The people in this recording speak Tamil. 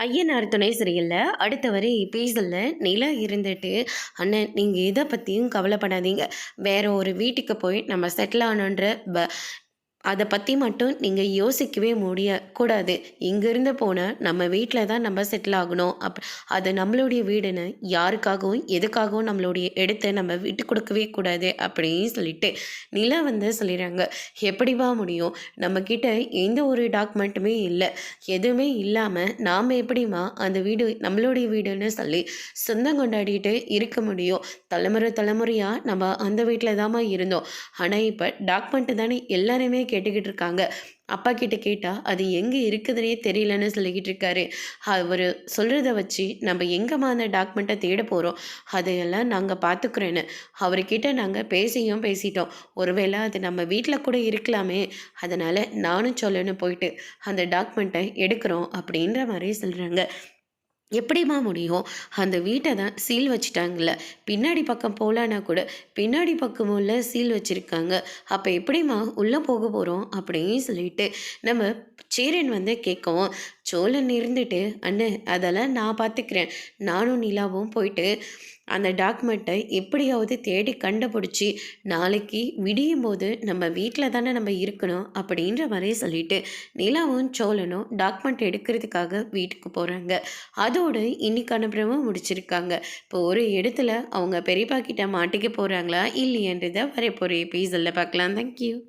ஐயனார் துணை சரியில்ல. அடுத்த வரை எபிசோட்ல நிலா இருந்துட்டு, "அண்ணன் நீங்க எத பத்தியும் கவலைப்படாதீங்க. வேற ஒரு வீட்டுக்கு போய் நம்ம செட்டில் ஆனோன்ற அத பத்தி மட்டும் நீங்க யோசிக்கவே கூடாது. இங்கிருந்து போனா நம்ம வீட்ல தான் நம்ம செட்டில் ஆகணும். அது நம்மளுடைய வீடுன்னு யாருக்காகவும், எதுக்காகவும் நம்மளுடைய இடத்த நம்ம விட்டு கொடுக்கவே கூடாது." அப்படின்னு சொல்லிட்டு நிலா வந்து சொல்லிடுறாங்க. "எப்படிவா முடியும்? நம்மக்கிட்ட எந்த ஒரு டாக்குமெண்ட்டுமே இல்ல. எதுவுமே இல்லாம நாம எப்படிம்மா அந்த வீடு நம்மளுடைய வீடுன்னு சொல்லி சொந்தம் கொண்டாடிட்டு இருக்க முடியும்? தலைமுறையா நம்ம அந்த வீட்ல தாம்மா இருந்தோம். ஆனா இப்ப டாக்குமெண்ட் தானே எல்லாருமே கேட்டுக்கிட்டு இருக்காங்க. அப்பா கிட்ட கேட்டா அது எங்க இருக்குதுன்னே தெரியலன்னு சொல்லிக்கிட்டு இருக்காரு. அவரு சொல்றத வச்சு நம்ம எங்கம்மா அந்த டாக்குமெண்ட்டை தேட போறோம்? அதையெல்லாம் நாங்க பார்த்துக்கிறோன்னு அவர்கிட்ட நாங்க பேசிட்டோம். ஒருவேளை அது நம்ம வீட்ல கூட இருக்கலாமே. அதனால நானும் சொல்லன்னு போயிட்டு அந்த டாக்குமெண்ட்டை எடுக்கிறோம் அப்படின்ற மாரி சொல்றாங்க. எப்படிம்மா முடியும்? அந்த வீட்ட தான் சீல் வச்சுட்டாங்கல்ல. பின்னாடி பக்கம் போலான்னா கூட, பின்னாடி பக்கமும்ல சீல் வச்சிருக்காங்க. அப்ப எப்படிம்மா உள்ள போக போறோம்? அப்படின்னு சொல்லிட்டு நம்ம சேரன் வந்து கேட்கவும், சோழன் இருந்துட்டு, "அண்ணே அதெல்லாம் நான் பார்த்துக்கிறேன். நானும் நிலாவும் போயிட்டு அந்த டாக்குமெண்ட்டை எப்படியாவது தேடி கண்டுபிடிச்சி, நாளைக்கு விடியும்போது நம்ம வீட்ல தானே நம்ம இருக்கணும்." அப்படின்ற மாரி சொல்லிட்டு, நிலாவும் சோழனும் டாக்குமெண்ட் எடுக்கிறதுக்காக வீட்டுக்கு போறாங்க. அதோடு இன்னைக்கான ப்ரோமோ முடிச்சிருக்காங்க. இப்போ ஒரு இடத்துல அவங்க பெரியப்பா கிட்ட மாட்டிக்க போறாங்களா இல்லையன்றத வரப்போகிற எபிசோடில் பார்க்கலாம். தேங்க்யூ.